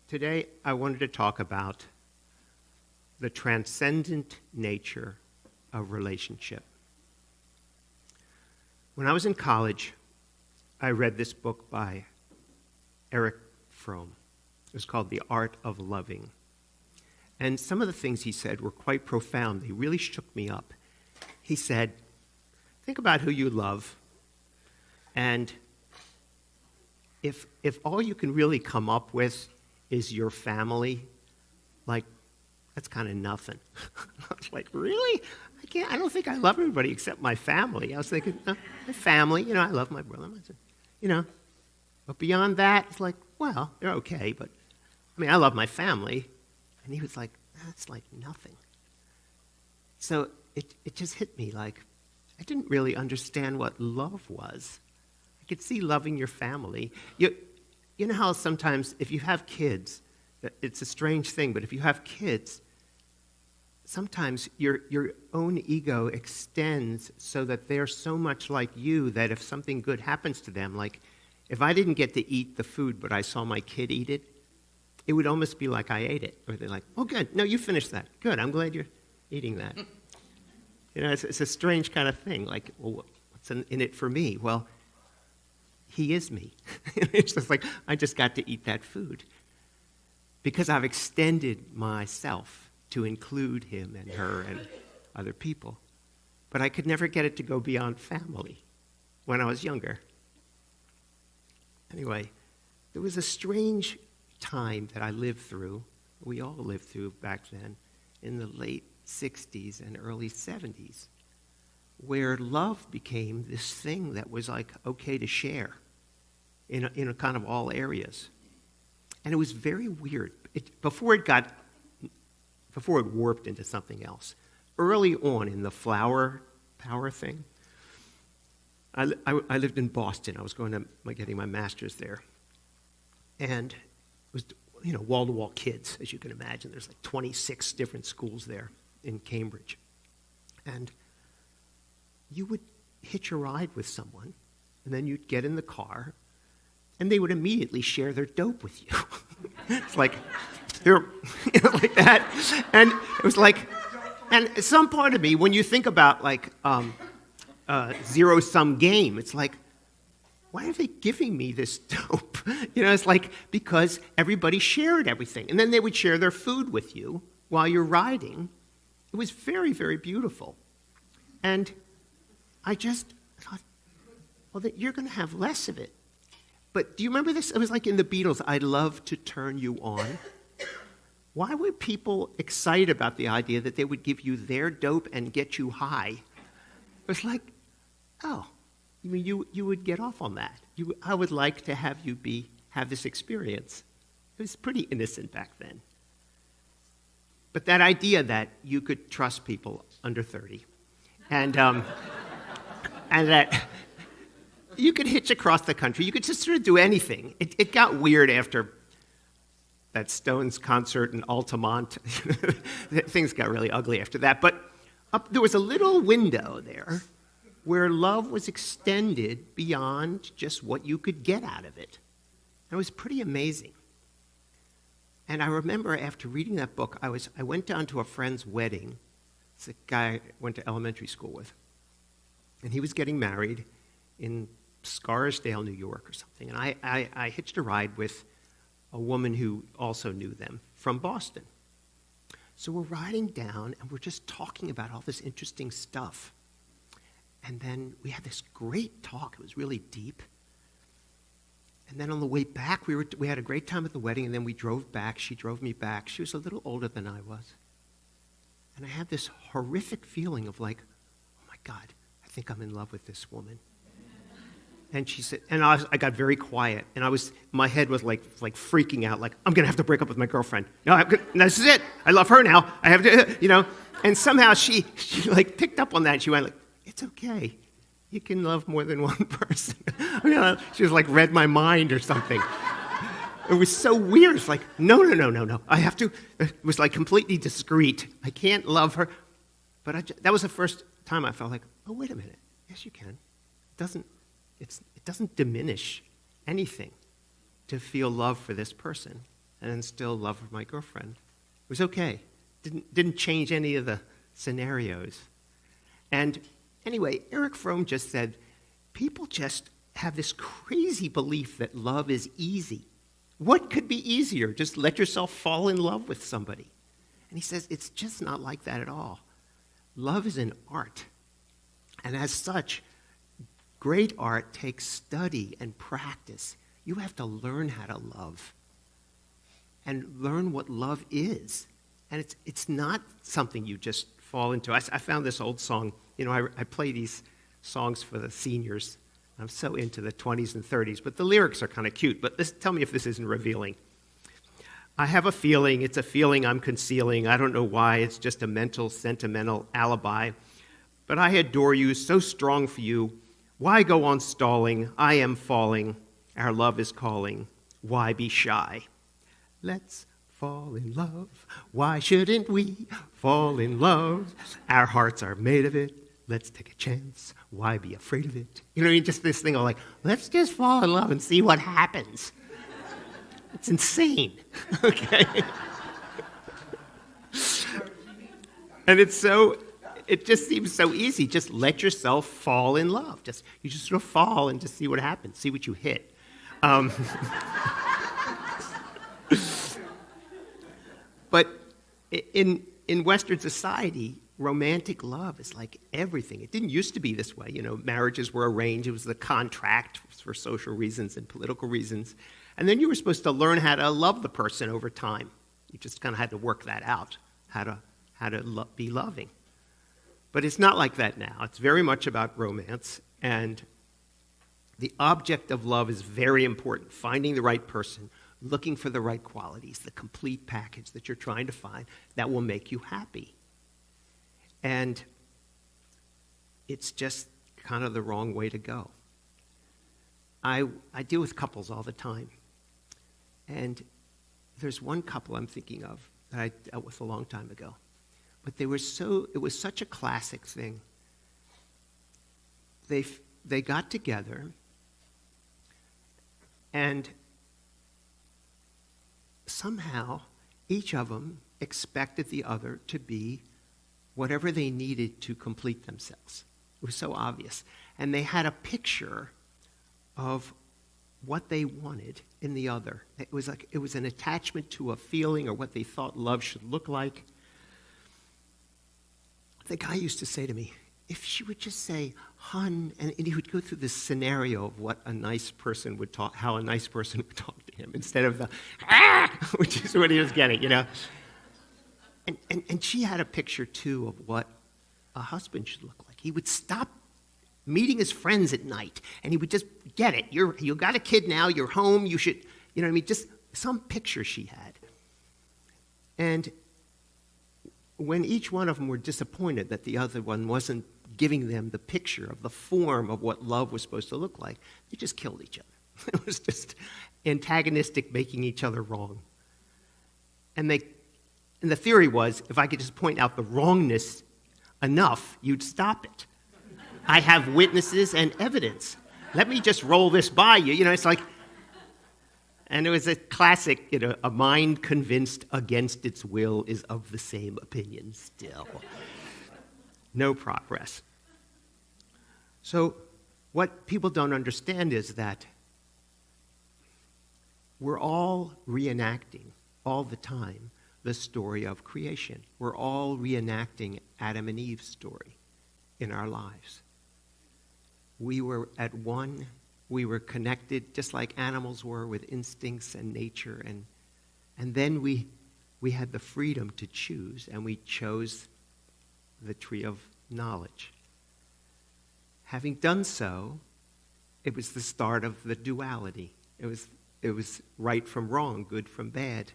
Today, I wanted to talk about the transcendent nature of relationship. When I was in college, I read this book by Erich Fromm. It was called The Art of Loving. And some of the things he said were quite profound. They really shook me up. He said, think about who you love, and if all you can really come up with is your family, like, that's kind of nothing. I was like, really? I don't think I love everybody except my family. I was thinking, my family, I love my brother. But beyond that, it's like, well, they're okay, but, I love my family. And he was like, that's like nothing. So it just hit me like, I didn't really understand what love was. I could see loving your family. You know how sometimes if you have kids, it's a strange thing, but if you have kids, sometimes your own ego extends so that they're so much like you that if something good happens to them, like if I didn't get to eat the food but I saw my kid eat it, it would almost be like I ate it. Or they're like, oh, good. No, you finished that. Good. I'm glad you're eating that. It's a strange kind of thing. Like, well, what's in it for me? Well, he is me. It's just like, I just got to eat that food because I've extended myself to include him and her and other people. But I could never get it to go beyond family when I was younger. Anyway, there was a strange time that I lived through, we all lived through back then, in the late 60s and early 70s, where love became this thing that was like okay to share in a kind of all areas. And it was very weird. Before it warped into something else. Early on in the flower power thing, I lived in Boston. I was getting my master's there. And it was, wall-to-wall kids, as you can imagine. There's like 26 different schools there in Cambridge. And you would hitch a ride with someone, and then you'd get in the car, and they would immediately share their dope with you. It's like, here, like that. And it was like, and some part of me, when you think about like zero-sum game, it's like, why are they giving me this dope? It's like, because everybody shared everything. And then they would share their food with you while you're riding. It was very, very beautiful. And I just thought, well, you're going to have less of it. But do you remember this? It was like in the Beatles, I'd love to turn you on. Why were people excited about the idea that they would give you their dope and get you high? It was like, oh, you would get off on that. I would like to have you have this experience. It was pretty innocent back then. But that idea that you could trust people under 30 and that you could hitch across the country, you could just sort of do anything. It got weird after that Stones concert in Altamont. Things got really ugly after that. But there was a little window there where love was extended beyond just what you could get out of it. It was pretty amazing. And I remember after reading that book, I went down to a friend's wedding. It's a guy I went to elementary school with. And he was getting married in Scarsdale, New York or something. And I hitched a ride with a woman who also knew them from Boston. So we're riding down and we're just talking about all this interesting stuff. And then we had this great talk. It was really deep. And then on the way back, we had a great time at the wedding, and then we drove back. She drove me back. She was a little older than I was. And I had this horrific feeling of like, oh my God, I think I'm in love with this woman. And she said, and I got very quiet, and my head was like freaking out, like, I'm going to have to break up with my girlfriend. No, this is it. I love her now. I have to, And somehow she like picked up on that, and she went like, it's okay. You can love more than one person. She was like read my mind or something. It was so weird. It's like, no. I have to. It was like completely discreet. I can't love her. But that was the first time I felt like, oh, wait a minute. Yes, you can. It doesn't diminish anything to feel love for this person. and then still love my girlfriend. It was okay. Didn't change any of the scenarios. And anyway, Eric Fromm just said, people just have this crazy belief that love is easy. What could be easier? Just let yourself fall in love with somebody. And he says, it's just not like that at all. Love is an art. And as such, great art takes study and practice. You have to learn how to love and learn what love is. And it's not something you just fall into. I found this old song. I play these songs for the seniors. I'm so into the 20s and 30s, but the lyrics are kind of cute. But tell me if this isn't revealing. I have a feeling, it's a feeling I'm concealing. I don't know why, it's just a mental, sentimental alibi. But I adore you, so strong for you. Why go on stalling? I am falling. Our love is calling. Why be shy? Let's fall in love. Why shouldn't we fall in love? Our hearts are made of it. Let's take a chance. Why be afraid of it? Just this thing of like, let's just fall in love and see what happens. It's insane, okay? And it just seems so easy. Just let yourself fall in love. You just sort of fall and just see what happens, see what you hit. But in Western society, romantic love is like everything. It didn't used to be this way. Marriages were arranged. It was the contract for social reasons and political reasons. And then you were supposed to learn how to love the person over time. You just kind of had to work that out, how to be loving. But it's not like that now. It's very much about romance. And the object of love is very important. Finding the right person, looking for the right qualities, the complete package that you're trying to find that will make you happy. And it's just kind of the wrong way to go. I deal with couples all the time. And there's one couple I'm thinking of that I dealt with a long time ago. But it was such a classic thing. They got together, and somehow each of them expected the other to be whatever they needed to complete themselves. It was so obvious. And they had a picture of what they wanted in the other. It was an attachment to a feeling or what they thought love should look like. The guy used to say to me, if she would just say, hun, and he would go through this scenario of what how a nice person would talk to him, instead of the, which is what he was getting, And she had a picture, too, of what a husband should look like. He would stop meeting his friends at night, and he would just get it. You got a kid now, you're home, you should, just some picture she had. And when each one of them were disappointed that the other one wasn't giving them the picture of the form of what love was supposed to look like, they just killed each other. It was just antagonistic, making each other wrong. And the theory was, if I could just point out the wrongness enough, you'd stop it. I have witnesses and evidence. Let me just roll this by you. It's like, and it was a classic, a mind convinced against its will is of the same opinion still. No progress. So what people don't understand is that we're all reenacting all the time the story of creation. We're all reenacting Adam and Eve's story in our lives. We were at one, we were connected just like animals were with instincts and nature, and then we had the freedom to choose, and we chose the tree of knowledge. Having done so, it was the start of the duality. It was right from wrong, good from bad,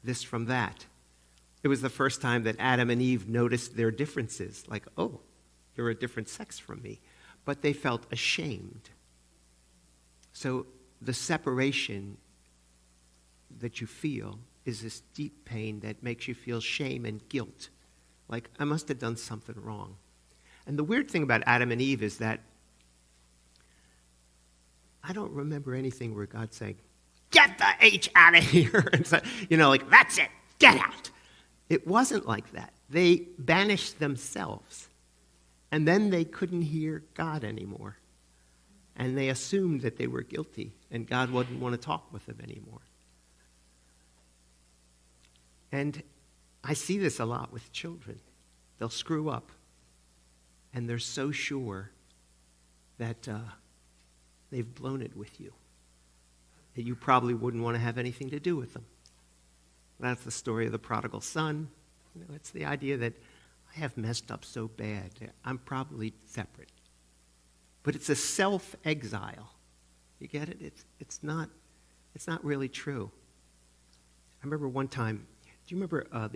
this from that. It was the first time that Adam and Eve noticed their differences, like, oh, you're a different sex from me. But they felt ashamed. So the separation that you feel is this deep pain that makes you feel shame and guilt. Like, I must have done something wrong. And the weird thing about Adam and Eve is that I don't remember anything where God's saying, get the H out of here. And so, like, that's it, get out. It wasn't like that. They banished themselves. And then they couldn't hear God anymore. And they assumed that they were guilty, and God wouldn't want to talk with them anymore. And I see this a lot with children. They'll screw up, and they're so sure that they've blown it with you, that you probably wouldn't want to have anything to do with them. That's the story of the prodigal son. It's the idea that I have messed up so bad, I'm probably separate. But it's a self-exile. You get it? It's not really true. I remember one time, do you remember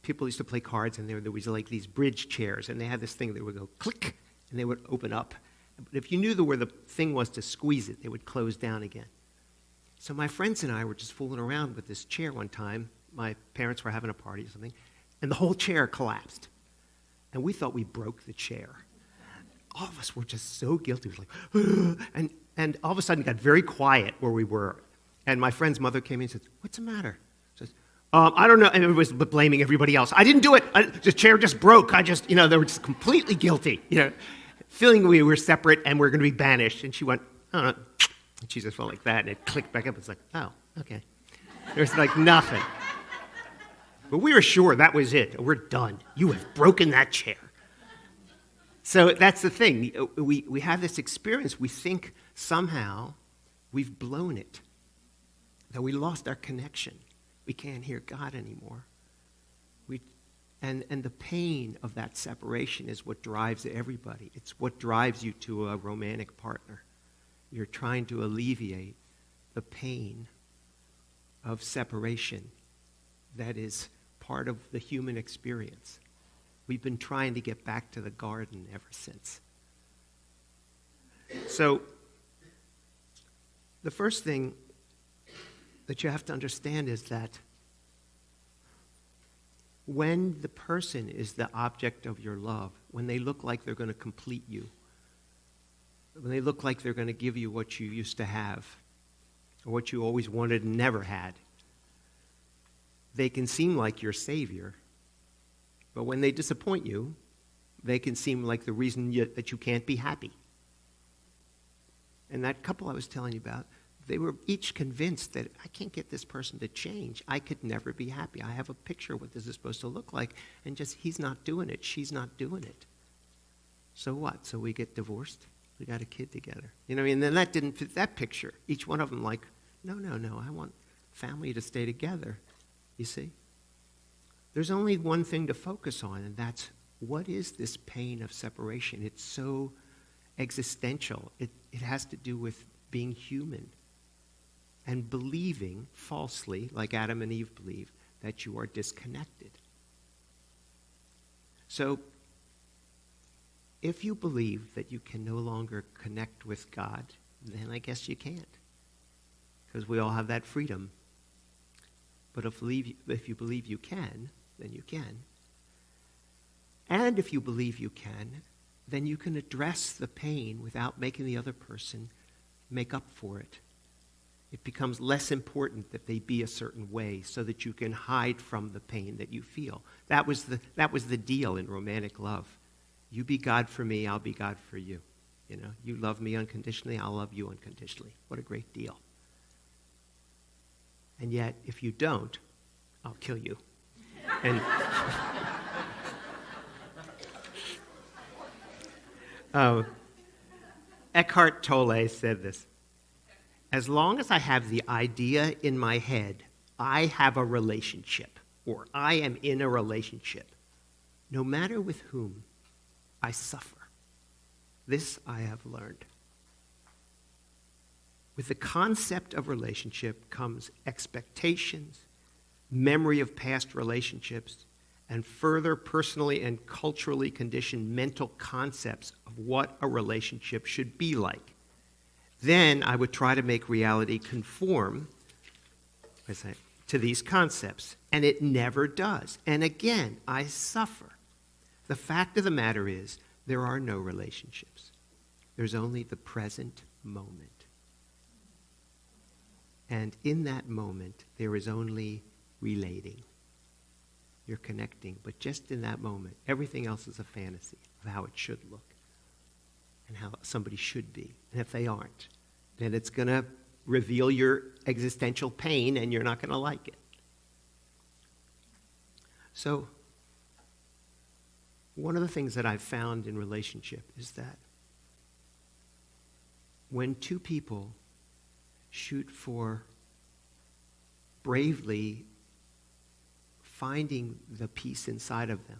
people used to play cards, and there was like these bridge chairs, and they had this thing that would go click, and they would open up. But if you knew where the thing was to squeeze it, they would close down again. So my friends and I were just fooling around with this chair one time. My parents were having a party or something, and the whole chair collapsed. And we thought we broke the chair. All of us were just so guilty. We were like, and all of a sudden it got very quiet where we were. And my friend's mother came in and said, "What's the matter?" She says, "I don't know." And everybody was blaming everybody else. "I didn't do it. The chair just broke. They were just completely guilty, feeling we were separate and we're going to be banished." And she went, "I don't know." And she just felt like that, and it clicked back up. It's like, oh, okay. There's like nothing. But we were sure that was it. We're done. You have broken that chair. So that's the thing. We have this experience. We think somehow we've blown it, that we lost our connection. We can't hear God anymore. And the pain of that separation is what drives everybody. It's what drives you to a romantic partner. You're trying to alleviate the pain of separation that is part of the human experience. We've been trying to get back to the garden ever since. So, the first thing that you have to understand is that when the person is the object of your love, when they look like they're going to complete you, when they look like they're going to give you what you used to have, or what you always wanted and never had, they can seem like your savior. But when they disappoint you, they can seem like the reason that you can't be happy. And that couple I was telling you about, they were each convinced that I can't get this person to change. I could never be happy. I have a picture of what this is supposed to look like, and just he's not doing it. She's not doing it. So what? So we get divorced? We got a kid together. And then that didn't fit that picture. Each one of them like, no, I want family to stay together. You see? There's only one thing to focus on, and that's what is this pain of separation? It's so existential. It has to do with being human and believing falsely, like Adam and Eve believed, that you are disconnected. So, if you believe that you can no longer connect with God, then I guess you can't, because we all have that freedom. But if you believe you can, then you can. And if you believe you can, then you can address the pain without making the other person make up for it. It becomes less important that they be a certain way so that you can hide from the pain that you feel. That was the deal in romantic love. You be God for me, I'll be God for you. You love me unconditionally, I'll love you unconditionally. What a great deal. And yet, if you don't, I'll kill you. And Eckhart Tolle said this: as long as I have the idea in my head, I have a relationship, or I am in a relationship, no matter with whom, I suffer. This I have learned. With the concept of relationship comes expectations, memory of past relationships, and further personally and culturally conditioned mental concepts of what a relationship should be like. Then I would try to make reality conform to these concepts, and it never does. And again, I suffer. The fact of the matter is, there are no relationships. There's only the present moment. And in that moment, there is only relating. You're connecting, but just in that moment, everything else is a fantasy of how it should look and how somebody should be. And if they aren't, then it's going to reveal your existential pain and you're not going to like it. So, one of the things that I've found in relationship is that when two people shoot for bravely finding the peace inside of them,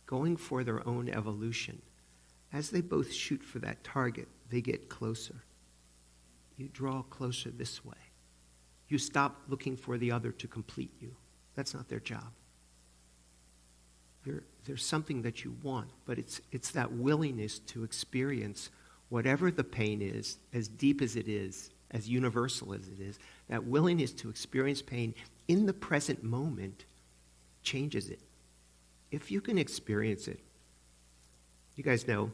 going for their own evolution, as they both shoot for that target, they get closer. You draw closer this way. You stop looking for the other to complete you. That's not their job. There's something that you want, but it's that willingness to experience whatever the pain is, as deep as it is, as universal as it is, that willingness to experience pain in the present moment changes it. If you can experience it, you guys know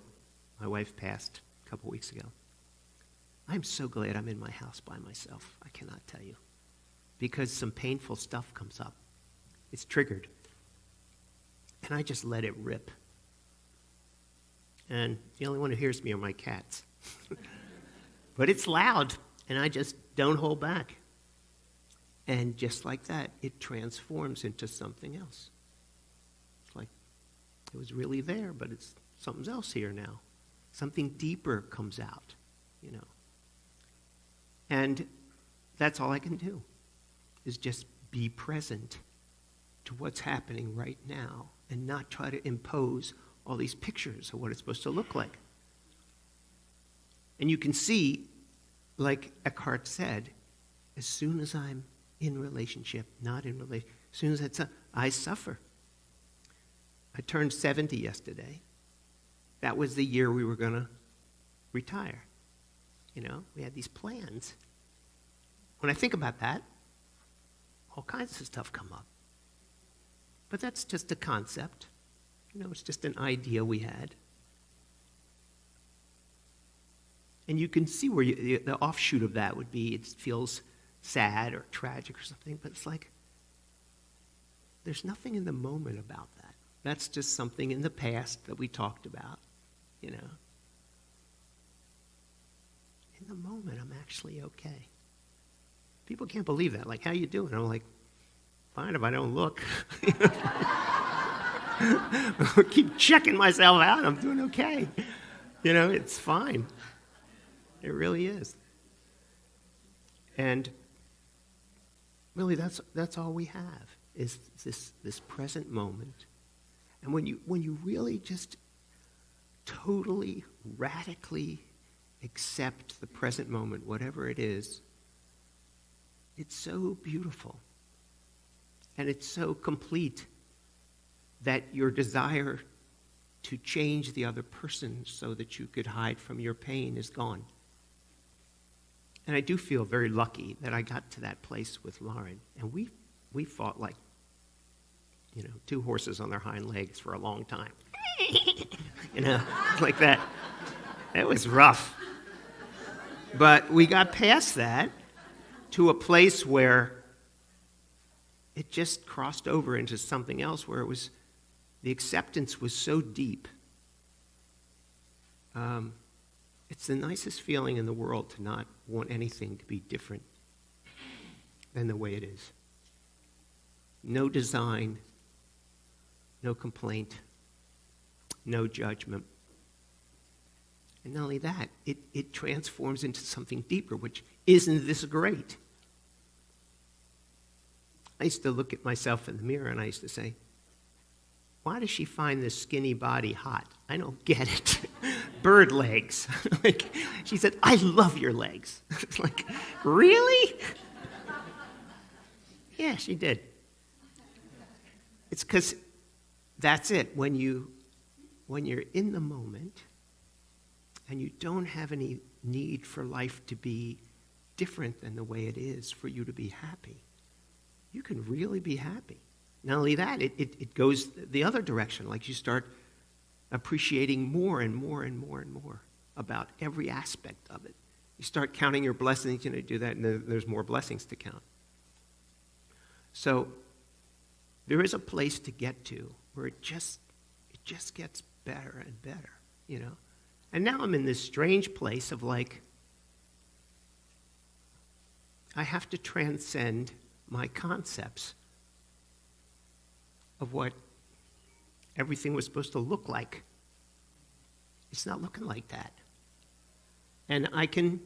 my wife passed a couple weeks ago. I'm so glad I'm in my house by myself. I cannot tell you. Because some painful stuff comes up. It's triggered. And I just let it rip. And the only one who hears me are my cats. But it's loud, and I just don't hold back. And just like that, it transforms into something else. It's like it was really there, but it's something else here now. Something deeper comes out, you know. And that's all I can do, is just be present to what's happening right now and not try to impose all these pictures of what it's supposed to look like. And you can see, like Eckhart said, as soon as I'm in relationship, not in relationship, as soon as I suffer. I turned 70 yesterday. That was the year we were going to retire. You know, we had these plans. When I think about that, all kinds of stuff come up. But that's just a concept. You know, it's just an idea we had. And you can see where the offshoot of that would be, it feels sad or tragic or something, but it's like, there's nothing in the moment about that. That's just something in the past that we talked about, you know. In the moment, I'm actually okay. People can't believe that. Like, how you doing? I'm like, fine if I don't look. I keep checking myself out. I'm doing okay. You know, it's fine. It really is. And really, that's all we have, is this present moment. And when you really just totally, radically accept the present moment, whatever it is, it's so beautiful. And it's so complete that your desire to change the other person so that you could hide from your pain is gone. And I do feel very lucky that I got to that place with Lauren. And we fought like, you know, two horses on their hind legs for a long time. You know, like that. It was rough. But we got past that to a place where it just crossed over into something else where the acceptance was so deep. It's the nicest feeling in the world to not want anything to be different than the way it is. No design, no complaint, no judgment. And not only that, it transforms into something deeper, which isn't this great? I used to look at myself in the mirror and I used to say, why does she find this skinny body hot? I don't get it. Bird legs. Like, she said, I love your legs. It's like, really? Yeah, she did. It's because that's it. When you're in the moment and you don't have any need for life to be different than the way it is for you to be happy, you can really be happy. Not only that, it goes the other direction. Like you start appreciating more and more and more and more about every aspect of it. You start counting your blessings, you do that, and there's more blessings to count. So there is a place to get to where it just gets better and better, And now I'm in this strange place of like, I have to transcend my concepts of what everything was supposed to look like. It's not looking like that. And I can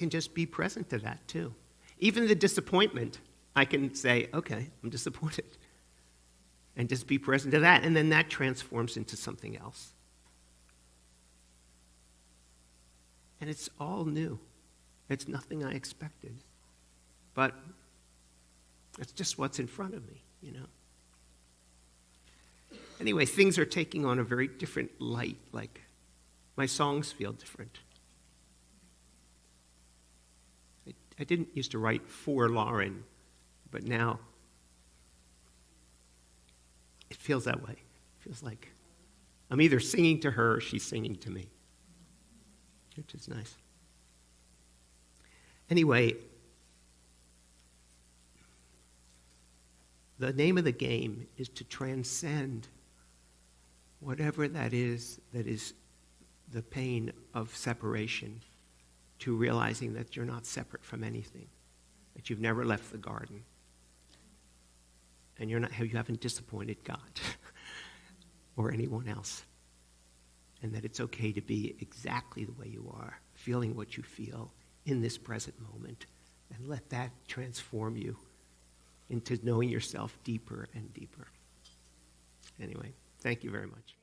just be present to that too. Even the disappointment, I can say, okay, I'm disappointed. And just be present to that. And then that transforms into something else. And it's all new. It's nothing I expected. But it's just what's in front of me, Anyway, things are taking on a very different light. Like, my songs feel different. I didn't used to write for Lauren, but now it feels that way. It feels like I'm either singing to her or she's singing to me, which is nice. Anyway, the name of the game is to transcend whatever that is the pain of separation, to realizing that you're not separate from anything, that you've never left the garden, and you haven't disappointed God or anyone else, and that it's okay to be exactly the way you are, feeling what you feel in this present moment, and let that transform you into knowing yourself deeper and deeper. Anyway, thank you very much.